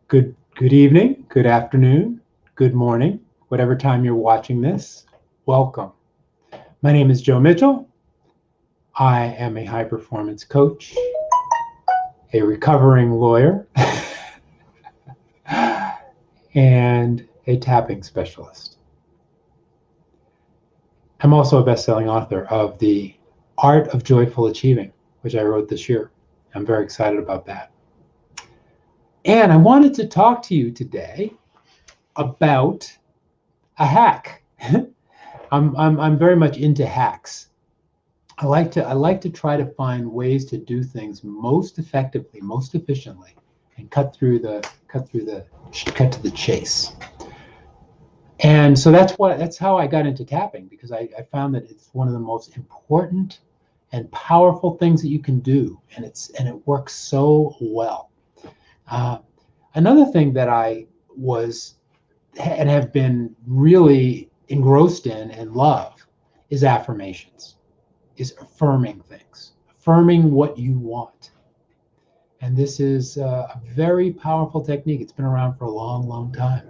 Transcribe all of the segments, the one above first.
Good evening, good afternoon, good morning, whatever time you're watching this. Welcome. My name is Joe Mitchell. I am a high performance coach, a recovering lawyer, and a tapping specialist. I'm also a best-selling author of The Art of Joyful Achieving, which I wrote this year. I'm very excited about that. And I wanted to talk to you today about a hack. I'm very much into hacks. I like to try to find ways to do things most effectively, most efficiently, and cut to the chase. And so that's how I got into tapping, because I found that it's one of the most important and powerful things that you can do, and it works so well. Uh, Another thing that I was and have been really engrossed in and love is affirmations, is affirming things, affirming what you want. And this is a very powerful technique. It's been around for a long, long time,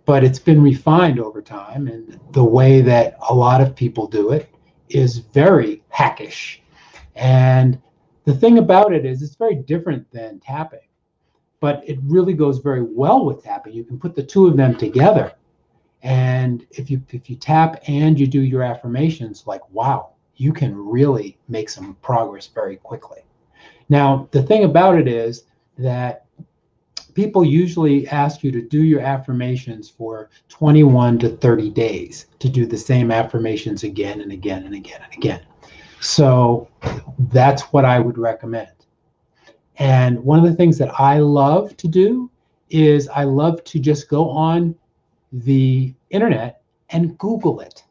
but it's been refined over time. And the way that a lot of people do it is very hackish. And the thing about it is, it's very different than tapping, but it really goes very well with tapping. You can put the two of them together. And if you tap and you do your affirmations, like, wow, you can really make some progress very quickly. Now, the thing about it is that people usually ask you to do your affirmations for 21 to 30 days, to do the same affirmations again and again and again and again. So that's what I would recommend. And one of the things that I love to do is I love to just go on the internet and Google it.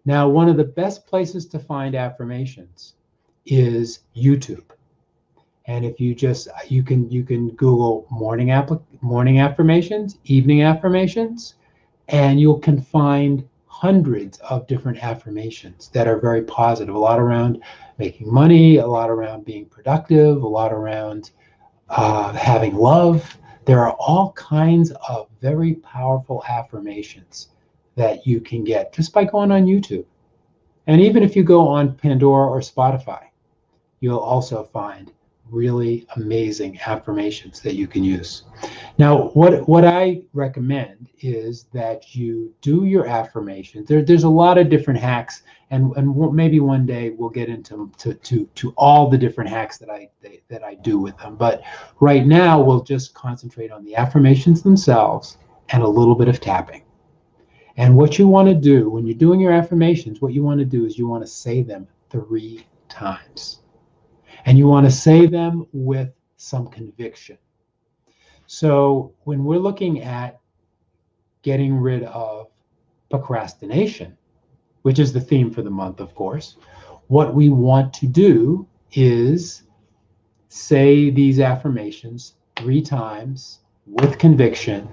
Now, one of the best places to find affirmations is YouTube. And if you can Google morning affirmations, evening affirmations, and you can find hundreds of different affirmations that are very positive. A lot around making money, a lot around being productive, a lot around having love. There are all kinds of very powerful affirmations that you can get just by going on YouTube. And even if you go on Pandora or Spotify, you'll also find really amazing affirmations that you can use. Now, what I recommend is that you do your affirmations. There's a lot of different hacks, and maybe one day we'll get into to all the different hacks that I do with them. But right now, we'll just concentrate on the affirmations themselves and a little bit of tapping. And what you want to do when you're doing your affirmations, what you want to do is you want to say them 3 times. And you want to say them with some conviction. So when we're looking at getting rid of procrastination, which is the theme for the month, of course, what we want to do is say these affirmations 3 times with conviction,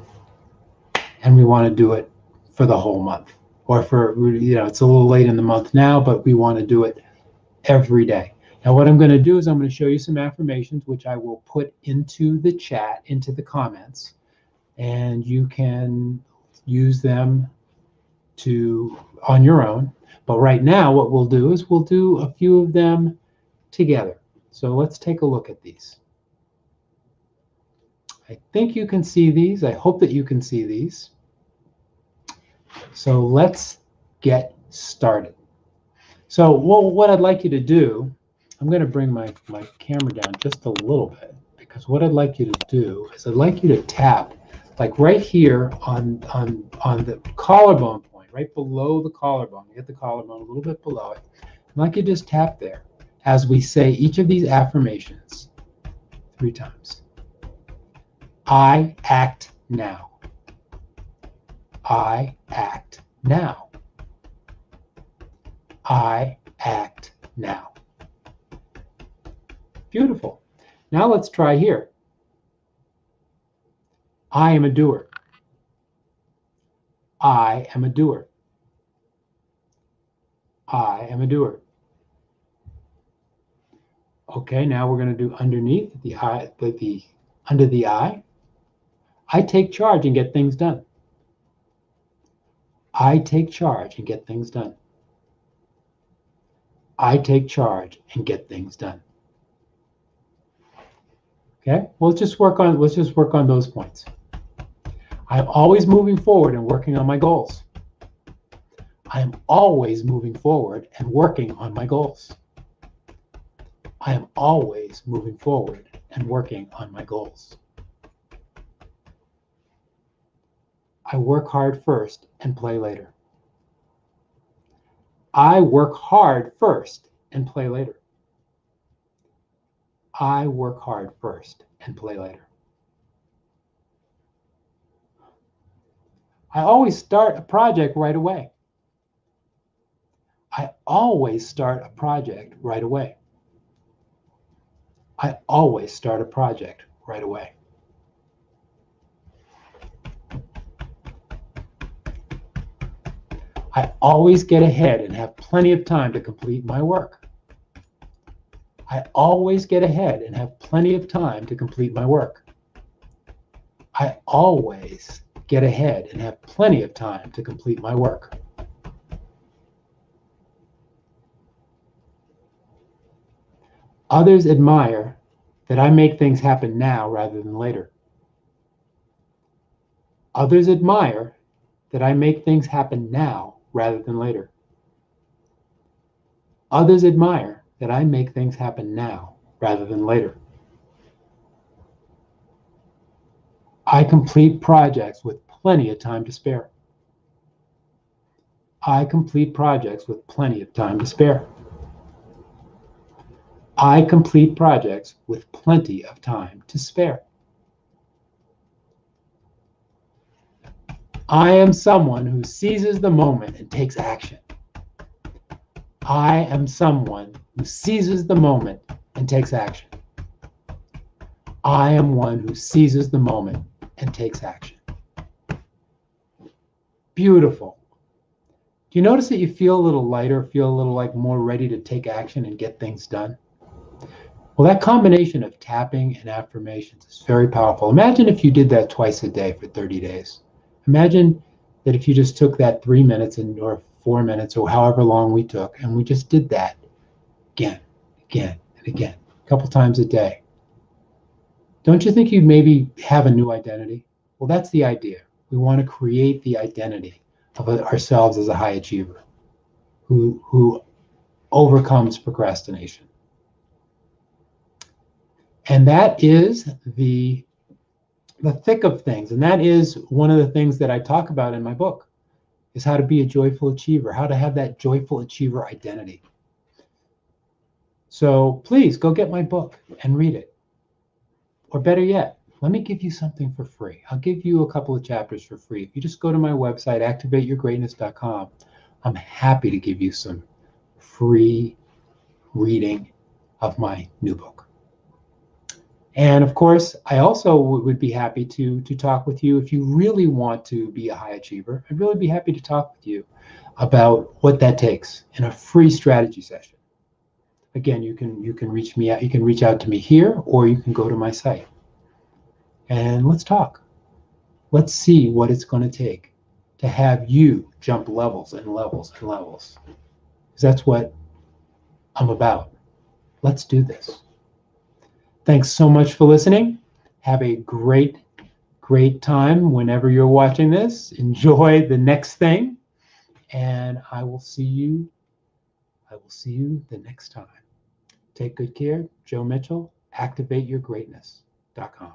and we want to do it for the whole month. Or it's a little late in the month now, but we want to do it every day. Now, what I'm going to do is I'm going to show you some affirmations, which I will put into the chat, into the comments, and you can use them on your own. But right now, what we'll do is we'll do a few of them together. So let's take a look at these. I think you can see these. I hope that you can see these. So let's get started. So what I'd like you to do, I'm going to bring my camera down just a little bit, because what I'd like you to do is I'd like you to tap, like right here on the collarbone point, right below the collarbone. You get the collarbone a little bit below it. I'd like you to just tap there as we say each of these affirmations 3 times. I act now. I act now. I act now. Beautiful. Now let's try here. I am a doer. I am a doer. I am a doer. Okay, now we're going to do underneath the eye, under the eye. I take charge and get things done. I take charge and get things done. I take charge and get things done. Okay, let's just work on those points. I'm always moving forward and working on my goals. I am always moving forward and working on my goals. I am always moving forward and working on my goals. I work hard first and play later. I work hard first and play later. I work hard first and play later. I always start a project right away. I always start a project right away. I always start a project right away. I always get ahead and have plenty of time to complete my work. I always get ahead and have plenty of time to complete my work. I always get ahead and have plenty of time to complete my work. Others admire that I make things happen now rather than later. Others admire that I make things happen now rather than later. Others admire that I make things happen now rather than later. I complete projects with plenty of time to spare. I complete projects with plenty of time to spare. I complete projects with plenty of time to spare. I am someone who seizes the moment and takes action. I am someone who seizes the moment and takes action. I am one who seizes the moment and takes action. Beautiful. Do you notice that you feel a little lighter, feel a little like more ready to take action and get things done? Well, that combination of tapping and affirmations is very powerful. Imagine if you did that twice a day for 30 days. Imagine that if you just took that 3 minutes or 4 minutes or however long we took, and we just did that again, and again, a couple times a day. Don't you think you'd maybe have a new identity? Well, that's the idea. We want to create the identity of ourselves as a high achiever who overcomes procrastination. And that is the thick of things. And that is one of the things that I talk about in my book, is how to be a joyful achiever, how to have that joyful achiever identity. So please go get my book and read it. Or better yet, let me give you something for free. I'll give you a couple of chapters for free. If you just go to my website, activateyourgreatness.com, I'm happy to give you some free reading of my new book. And of course, I also would be happy to talk with you if you really want to be a high achiever. I'd really be happy to talk with you about what that takes in a free strategy session. Again, you can reach me out. You can reach out to me here, or you can go to my site. And let's talk. Let's see what it's going to take to have you jump levels and levels and levels. Because that's what I'm about. Let's do this. Thanks so much for listening. Have a great time whenever you're watching this. Enjoy the next thing. And I will see you the next time. Take good care. Joe Mitchell, activateyourgreatness.com.